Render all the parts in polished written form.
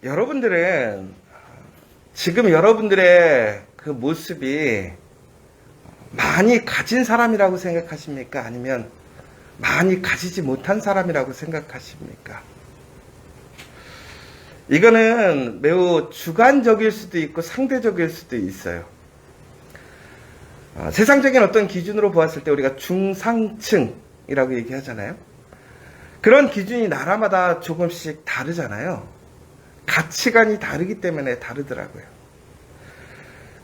여러분들은 지금 여러분들의 그 모습이 많이 가진 사람이라고 생각하십니까? 아니면 많이 가지지 못한 사람이라고 생각하십니까? 이거는 매우 주관적일 수도 있고 상대적일 수도 있어요. 세상적인 어떤 기준으로 보았을 때 우리가 중상층이라고 얘기하잖아요. 그런 기준이 나라마다 조금씩 다르잖아요. 가치관이 다르기 때문에 다르더라고요.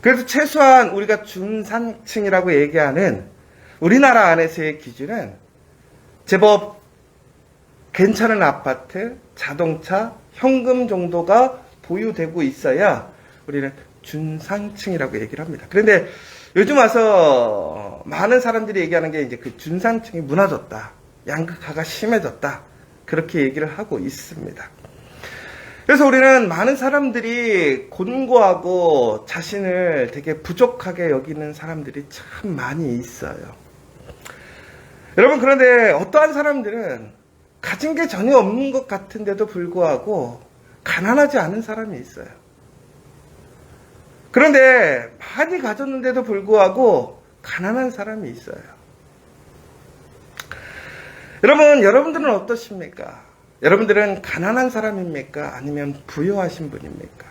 그래서 최소한 우리가 중상층이라고 얘기하는 우리나라 안에서의 기준은 제법 괜찮은 아파트, 자동차, 현금 정도가 보유되고 있어야 우리는 중상층이라고 얘기를 합니다. 그런데 요즘 와서 많은 사람들이 얘기하는 게 이제 그 중상층이 무너졌다, 양극화가 심해졌다, 그렇게 얘기를 하고 있습니다. 그래서 우리는 많은 사람들이 곤고하고 자신을 되게 부족하게 여기는 사람들이 참 많이 있어요. 여러분, 그런데 어떠한 사람들은 가진 게 전혀 없는 것 같은데도 불구하고 가난하지 않은 사람이 있어요. 그런데 많이 가졌는데도 불구하고 가난한 사람이 있어요. 여러분들은 어떠십니까? 여러분들은 가난한 사람입니까? 아니면 부유하신 분입니까?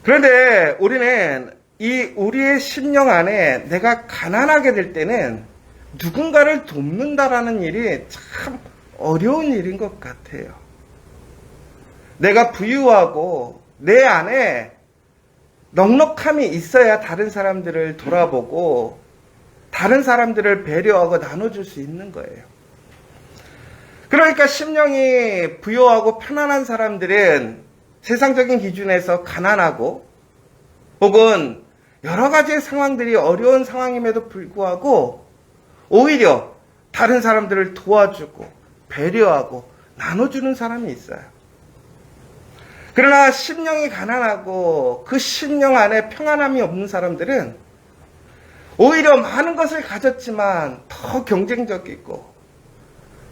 그런데 우리는 우리의 심령 안에 내가 가난하게 될 때는 누군가를 돕는다라는 일이 참 어려운 일인 것 같아요. 내가 부유하고 내 안에 넉넉함이 있어야 다른 사람들을 돌아보고 다른 사람들을 배려하고 나눠줄 수 있는 거예요. 그러니까 심령이 부유하고 편안한 사람들은 세상적인 기준에서 가난하고 혹은 여러 가지의 상황들이 어려운 상황임에도 불구하고 오히려 다른 사람들을 도와주고 배려하고 나눠주는 사람이 있어요. 그러나 심령이 가난하고 그 심령 안에 평안함이 없는 사람들은 오히려 많은 것을 가졌지만 더 경쟁적이고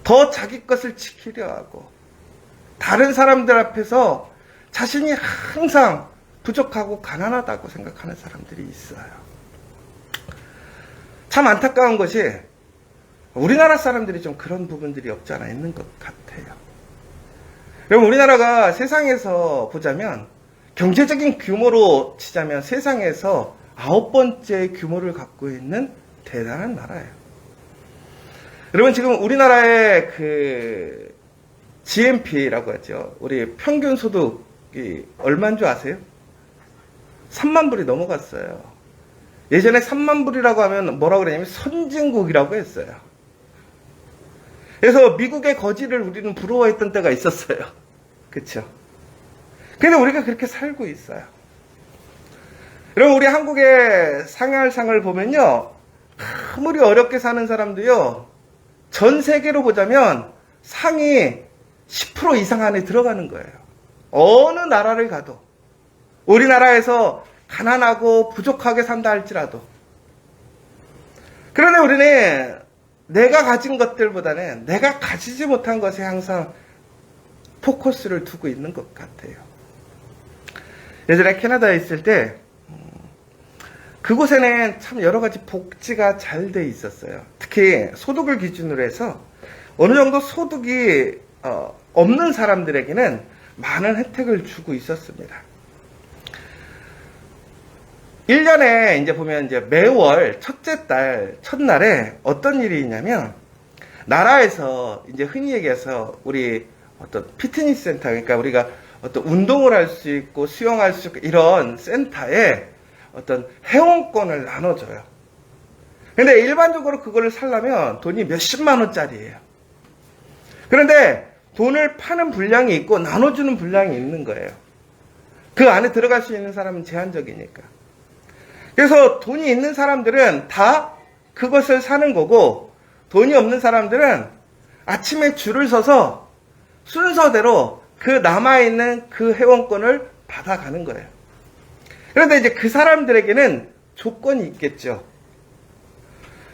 더 자기 것을 지키려 하고 다른 사람들 앞에서 자신이 항상 부족하고 가난하다고 생각하는 사람들이 있어요. 참 안타까운 것이 우리나라 사람들이 좀 그런 부분들이 없지 않아 있는 것 같아요. 여러분, 우리나라가 세상에서 보자면 경제적인 규모로 치자면 세상에서 9번째 규모를 갖고 있는 대단한 나라예요. 여러분, 지금 우리나라의 그 GNP라고 하죠. 우리 평균 소득이 얼마인 줄 아세요? 3만 불이 넘어갔어요. 예전에 3만 불이라고 하면 뭐라고 그러냐면 선진국이라고 했어요. 그래서 미국의 거지를 우리는 부러워했던 때가 있었어요. 그렇죠? 근데 우리가 그렇게 살고 있어요. 여러분, 우리 한국의 상할상을 보면요, 아무리 어렵게 사는 사람도요, 전 세계로 보자면 상위 10% 이상 안에 들어가는 거예요. 어느 나라를 가도. 우리나라에서 가난하고 부족하게 산다 할지라도. 그런데 우리는 내가 가진 것들보다는 내가 가지지 못한 것에 항상 포커스를 두고 있는 것 같아요. 예전에 캐나다에 있을 때 그곳에는 참 여러 가지 복지가 잘 돼 있었어요. 특히 소득을 기준으로 해서 어느 정도 소득이 없는 사람들에게는 많은 혜택을 주고 있었습니다. 1년에 이제 보면 이제 매월 첫째 달, 첫날에 어떤 일이 있냐면 나라에서 이제 흔히 얘기해서 우리 어떤 피트니스 센터, 그러니까 우리가 어떤 운동을 할 수 있고 수영할 수 있고 이런 센터에 어떤 회원권을 나눠줘요. 근데 일반적으로 그거를 사려면 돈이 몇십만 원짜리예요. 그런데 돈을 파는 분량이 있고 나눠주는 분량이 있는 거예요. 그 안에 들어갈 수 있는 사람은 제한적이니까. 그래서 돈이 있는 사람들은 다 그것을 사는 거고 돈이 없는 사람들은 아침에 줄을 서서 순서대로 그 남아있는 그 회원권을 받아가는 거예요. 그런데 이제 그 사람들에게는 조건이 있겠죠.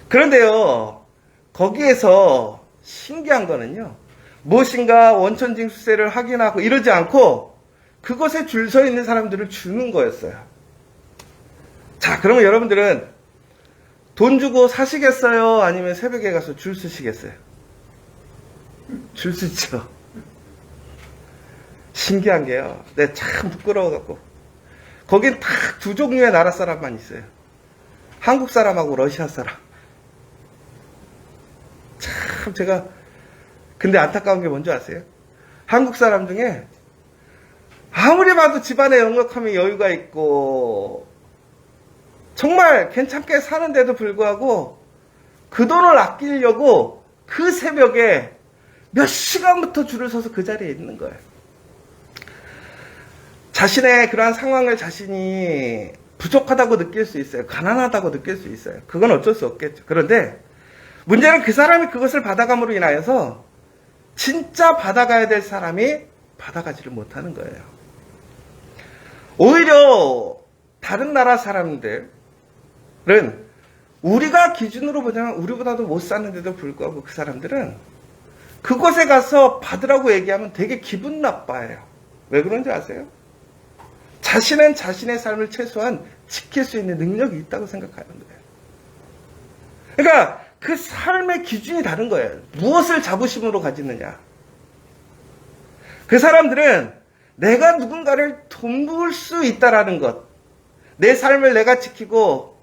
그런데요, 거기에서 신기한 거는요, 무엇인가 원천징수세를 확인하고 이러지 않고 그것에 줄 서 있는 사람들을 주는 거였어요. 자, 그러면 여러분들은 돈 주고 사시겠어요? 아니면 새벽에 가서 줄 서시겠어요? 줄 서죠. 신기한 게요. 내가 참 부끄러워갖고. 거긴 딱 두 종류의 나라 사람만 있어요. 한국 사람하고 러시아 사람. 참 제가 근데 안타까운 게 뭔지 아세요? 한국 사람 중에 아무리 봐도 집안에 넉넉함이 여유가 있고 정말 괜찮게 사는데도 불구하고 그 돈을 아끼려고 그 새벽에 몇 시간부터 줄을 서서 그 자리에 있는 거예요. 자신의 그러한 상황을 자신이 부족하다고 느낄 수 있어요. 가난하다고 느낄 수 있어요. 그건 어쩔 수 없겠죠. 그런데 문제는 그 사람이 그것을 받아감으로 인하여서 진짜 받아가야 될 사람이 받아가지를 못하는 거예요. 오히려 다른 나라 사람들은 우리가 기준으로 보자면 우리보다도 못 사는데도 불구하고 그 사람들은 그곳에 가서 받으라고 얘기하면 되게 기분 나빠해요. 왜 그런지 아세요? 자신은 자신의 삶을 최소한 지킬 수 있는 능력이 있다고 생각하는 거예요. 그러니까 그 삶의 기준이 다른 거예요. 무엇을 자부심으로 가지느냐. 그 사람들은 내가 누군가를 돕을 수 있다라는 것, 내 삶을 내가 지키고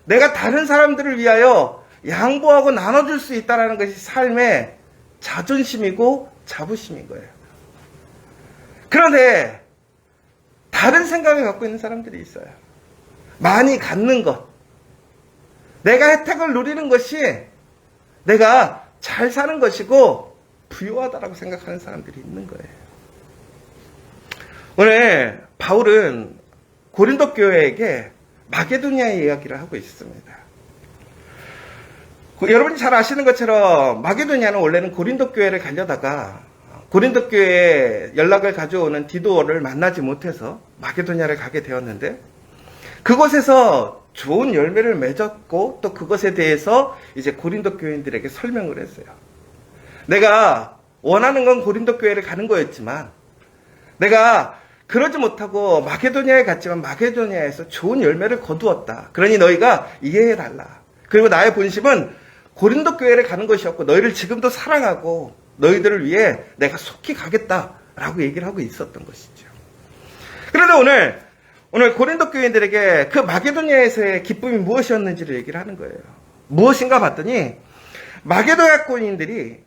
내가 다른 사람들을 위하여 양보하고 나눠줄 수 있다라는 것이 삶의 자존심이고 자부심인 거예요. 그런데 다른 생각을 갖고 있는 사람들이 있어요. 많이 갖는 것, 내가 혜택을 누리는 것이 내가 잘 사는 것이고 부유하다라고 생각하는 사람들이 있는 거예요. 오늘 바울은 고린도 교회에게 마게도니아의 이야기를 하고 있습니다. 여러분이 잘 아시는 것처럼 마게도니아는 원래는 고린도 교회를 가려다가 고린도 교회에 연락을 가져오는 디도를 만나지 못해서 마게도니아를 가게 되었는데 그곳에서 좋은 열매를 맺었고 또 그것에 대해서 이제 고린도 교인들에게 설명을 했어요. 내가 원하는 건 고린도 교회를 가는 거였지만 내가 그러지 못하고 마게도니아에 갔지만 마게도니아에서 좋은 열매를 거두었다. 그러니 너희가 이해해달라. 그리고 나의 본심은 고린도 교회를 가는 것이었고 너희를 지금도 사랑하고 너희들을 위해 내가 속히 가겠다라고 얘기를 하고 있었던 것이죠. 그런데 오늘 고린도 교인들에게 그 마게도니아에서의 기쁨이 무엇이었는지를 얘기를 하는 거예요. 무엇인가 봤더니 마게도니아 교인들이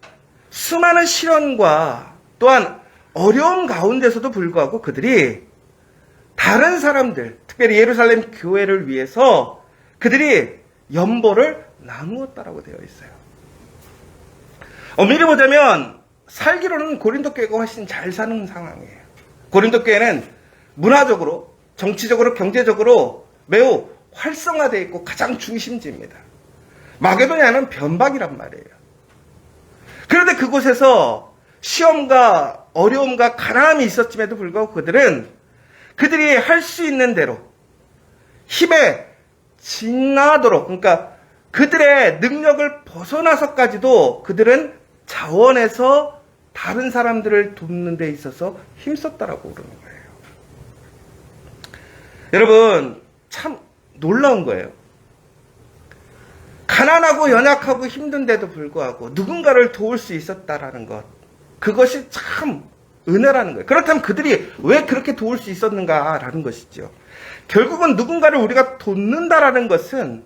수많은 시련과 또한 어려운 가운데서도 불구하고 그들이 다른 사람들, 특별히 예루살렘 교회를 위해서 그들이 연보를 나누었다라고 되어 있어요. 엄밀히 보자면 살기로는 고린도 교회가 훨씬 잘 사는 상황이에요. 고린도 교회는 문화적으로, 정치적으로, 경제적으로 매우 활성화되어 있고 가장 중심지입니다. 마게도니아는 변방이란 말이에요. 그런데 그곳에서 시험과 어려움과 가난함이 있었음에도 불구하고 그들이 할 수 있는 대로 힘에 진나도록, 그러니까 그들의 능력을 벗어나서까지도 그들은 자원해서 다른 사람들을 돕는 데 있어서 힘썼다라고 그러는 거예요. 여러분, 참 놀라운 거예요. 가난하고 연약하고 힘든데도 불구하고 누군가를 도울 수 있었다라는 것, 그것이 참 은혜라는 거예요. 그렇다면 그들이 왜 그렇게 도울 수 있었는가라는 것이죠. 결국은 누군가를 우리가 돕는다라는 것은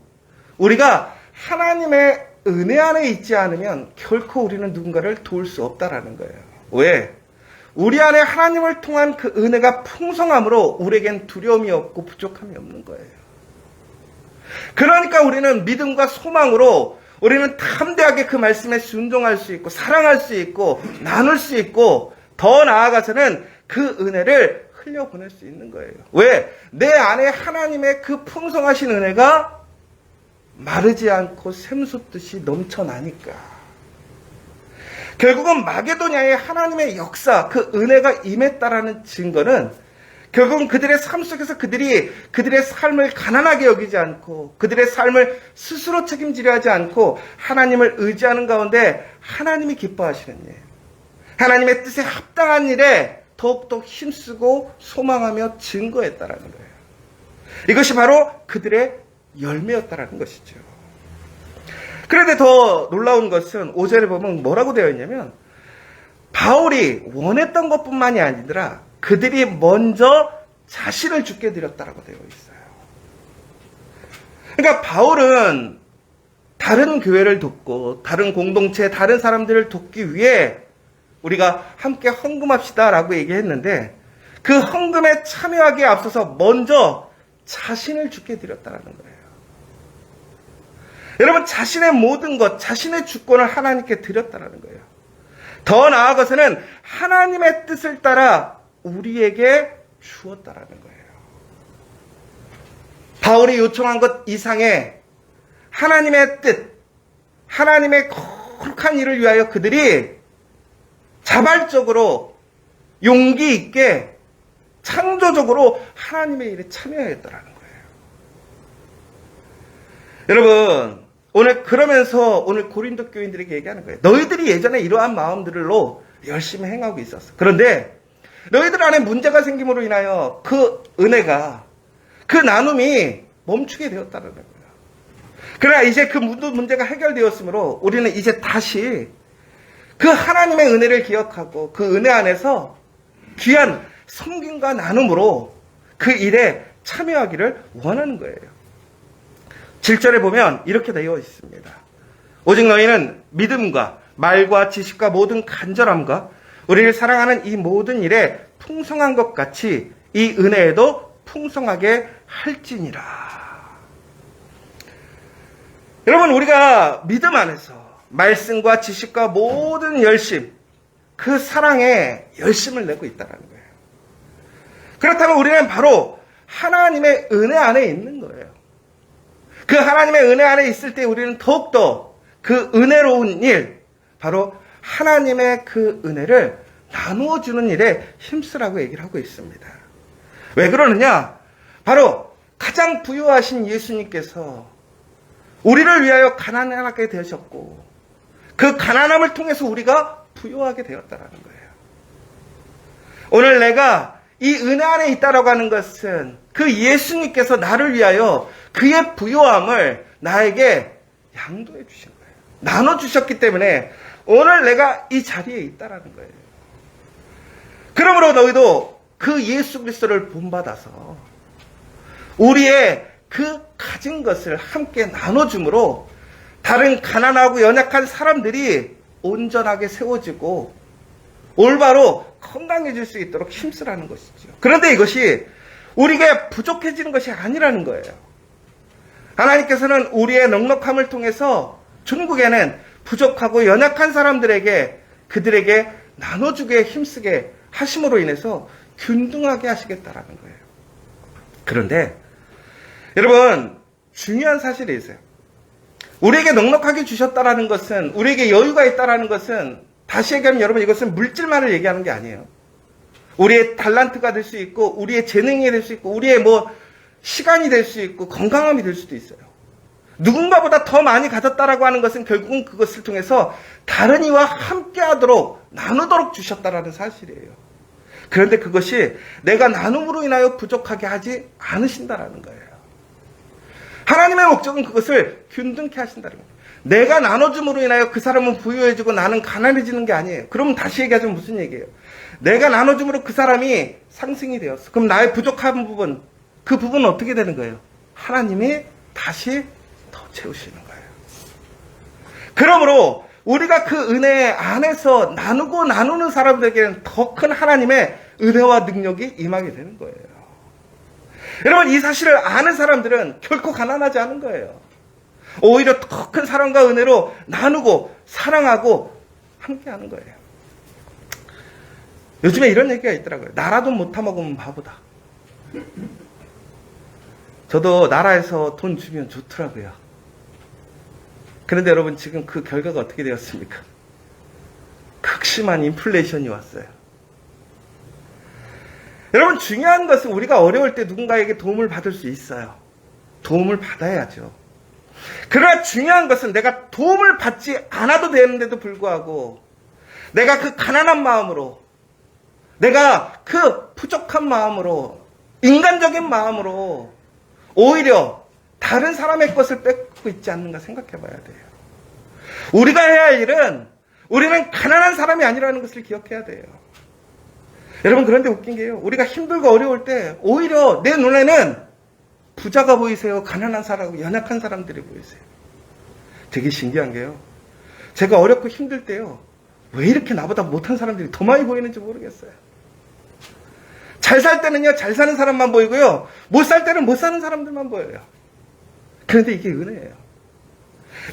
우리가 하나님의 은혜 안에 있지 않으면 결코 우리는 누군가를 도울 수 없다라는 거예요. 왜? 우리 안에 하나님을 통한 그 은혜가 풍성함으로 우리에겐 두려움이 없고 부족함이 없는 거예요. 그러니까 우리는 믿음과 소망으로 우리는 담대하게 그 말씀에 순종할 수 있고 사랑할 수 있고 나눌 수 있고 더 나아가서는 그 은혜를 흘려보낼 수 있는 거예요. 왜? 내 안에 하나님의 그 풍성하신 은혜가 마르지 않고 샘솟듯이 넘쳐나니까. 결국은 마게도니아의 하나님의 역사, 그 은혜가 임했다라는 증거는 결국은 그들의 삶 속에서 그들의 삶을 가난하게 여기지 않고 그들의 삶을 스스로 책임지려 하지 않고 하나님을 의지하는 가운데 하나님이 기뻐하시는 일, 하나님의 뜻에 합당한 일에 더욱더 힘쓰고 소망하며 증거했다라는 거예요. 이것이 바로 그들의 열매였다라는 것이죠. 그런데 더 놀라운 것은 5절에 보면 뭐라고 되어 있냐면 바울이 원했던 것뿐만이 아니라 그들이 먼저 자신을 죽게 드렸다라고 되어 있어요. 그러니까 바울은 다른 교회를 돕고 다른 공동체, 다른 사람들을 돕기 위해 우리가 함께 헌금합시다라고 얘기했는데 그 헌금에 참여하기에 앞서서 먼저 자신을 죽게 드렸다는 거예요. 여러분, 자신의 모든 것, 자신의 주권을 하나님께 드렸다는 거예요. 더 나아가서는 하나님의 뜻을 따라 우리에게 주었다라는 거예요. 바울이 요청한 것 이상의 하나님의 뜻, 하나님의 거룩한 일을 위하여 그들이 자발적으로 용기 있게 창조적으로 하나님의 일에 참여했다라는 거예요. 여러분, 오늘 그러면서 오늘 고린도 교인들에게 얘기하는 거예요. 너희들이 예전에 이러한 마음들로 열심히 행하고 있었어. 그런데 너희들 안에 문제가 생김으로 인하여 그 은혜가, 그 나눔이 멈추게 되었다는 거예요. 그러나 이제 그 문제가 해결되었으므로 우리는 이제 다시 그 하나님의 은혜를 기억하고 그 은혜 안에서 귀한 섬김과 나눔으로 그 일에 참여하기를 원하는 거예요. 7절에 보면 이렇게 되어 있습니다. 오직 너희는 믿음과 말과 지식과 모든 간절함과 우리를 사랑하는 이 모든 일에 풍성한 것 같이 이 은혜에도 풍성하게 할지니라. 여러분, 우리가 믿음 안에서 말씀과 지식과 모든 열심, 그 사랑에 열심을 내고 있다는 거예요. 그렇다면 우리는 바로 하나님의 은혜 안에 있는 거예요. 그 하나님의 은혜 안에 있을 때 우리는 더욱더 그 은혜로운 일, 바로 하나님의 그 은혜를 나누어 주는 일에 힘쓰라고 얘기를 하고 있습니다. 왜 그러느냐? 바로 가장 부유하신 예수님께서 우리를 위하여 가난하게 되셨고 그 가난함을 통해서 우리가 부유하게 되었다는 거예요. 오늘 내가 이 은혜 안에 있다라고 하는 것은 그 예수님께서 나를 위하여 그의 부유함을 나에게 양도해 주신 거예요. 나눠주셨기 때문에 오늘 내가 이 자리에 있다라는 거예요. 그러므로 너희도 그 예수 그리스도를 본받아서 우리의 그 가진 것을 함께 나눠줌으로 다른 가난하고 연약한 사람들이 온전하게 세워지고 올바로 건강해질 수 있도록 힘쓰라는 것이죠. 그런데 이것이 우리에게 부족해지는 것이 아니라는 거예요. 하나님께서는 우리의 넉넉함을 통해서 중국에는 부족하고 연약한 사람들에게 그들에게 나눠주게 힘쓰게 하심으로 인해서 균등하게 하시겠다라는 거예요. 그런데 여러분, 중요한 사실이 있어요. 우리에게 넉넉하게 주셨다라는 것은, 우리에게 여유가 있다라는 것은, 다시 얘기하면 여러분, 이것은 물질만을 얘기하는 게 아니에요. 우리의 달란트가 될 수 있고, 우리의 재능이 될 수 있고, 우리의 시간이 될 수 있고, 건강함이 될 수도 있어요. 누군가보다 더 많이 가졌다라고 하는 것은 결국은 그것을 통해서 다른 이와 함께 하도록, 나누도록 주셨다라는 사실이에요. 그런데 그것이 내가 나눔으로 인하여 부족하게 하지 않으신다라는 거예요. 하나님의 목적은 그것을 균등케 하신다는 거예요. 내가 나눠줌으로 인하여 그 사람은 부유해지고 나는 가난해지는 게 아니에요. 그러면 다시 얘기하자면 무슨 얘기예요? 내가 나눠줌으로 그 사람이 상승이 되었어. 그럼 나의 부족한 부분, 그 부분은 어떻게 되는 거예요? 하나님이 다시 더 채우시는 거예요. 그러므로 우리가 그 은혜 안에서 나누고 나누는 사람들에게는 더 큰 하나님의 은혜와 능력이 임하게 되는 거예요. 여러분, 이 사실을 아는 사람들은 결코 가난하지 않은 거예요. 오히려 더 큰 사랑과 은혜로 나누고 사랑하고 함께 하는 거예요. 요즘에 이런 얘기가 있더라고요. 나라도 못 타먹으면 바보다. 저도 나라에서 돈 주면 좋더라고요. 그런데 여러분, 지금 그 결과가 어떻게 되었습니까? 극심한 인플레이션이 왔어요. 여러분, 중요한 것은 우리가 어려울 때 누군가에게 도움을 받을 수 있어요. 도움을 받아야죠. 그러나 중요한 것은 내가 도움을 받지 않아도 되는데도 불구하고 내가 그 가난한 마음으로, 내가 그 부족한 마음으로, 인간적인 마음으로 오히려 다른 사람의 것을 뺏고 있지 않는가 생각해 봐야 돼요. 우리가 해야 할 일은 우리는 가난한 사람이 아니라는 것을 기억해야 돼요. 여러분, 그런데 웃긴 게요. 우리가 힘들고 어려울 때 오히려 내 눈에는 부자가 보이세요? 가난한 사람하고 연약한 사람들이 보이세요? 되게 신기한 게요. 제가 어렵고 힘들 때요. 왜 이렇게 나보다 못한 사람들이 더 많이 보이는지 모르겠어요. 잘 살 때는요, 잘 사는 사람만 보이고요. 못 살 때는 못 사는 사람들만 보여요. 그런데 이게 은혜예요.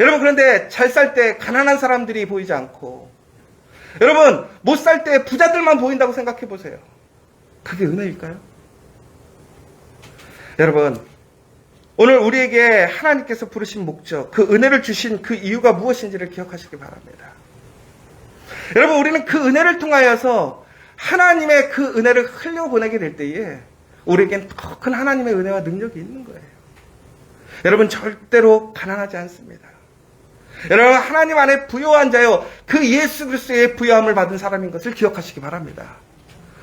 여러분, 그런데 잘 살 때 가난한 사람들이 보이지 않고, 여러분, 못 살 때 부자들만 보인다고 생각해 보세요. 그게 은혜일까요? 여러분, 오늘 우리에게 하나님께서 부르신 목적, 그 은혜를 주신 그 이유가 무엇인지를 기억하시기 바랍니다. 여러분, 우리는 그 은혜를 통하여서 하나님의 그 은혜를 흘려보내게 될 때에 우리에겐 더 큰 하나님의 은혜와 능력이 있는 거예요. 여러분, 절대로 가난하지 않습니다. 여러분, 하나님 안에 부요한 자요, 그 예수 그리스도의 부요함을 받은 사람인 것을 기억하시기 바랍니다.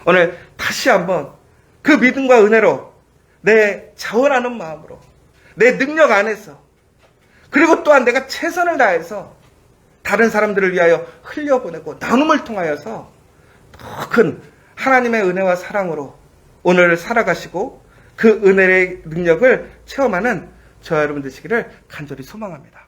오늘 다시 한번 그 믿음과 은혜로 내 자원하는 마음으로, 내 능력 안에서, 그리고 또한 내가 최선을 다해서 다른 사람들을 위하여 흘려보내고 나눔을 통하여서 더 큰 하나님의 은혜와 사랑으로 오늘을 살아가시고 그 은혜의 능력을 체험하는 저와 여러분 되시기를 간절히 소망합니다.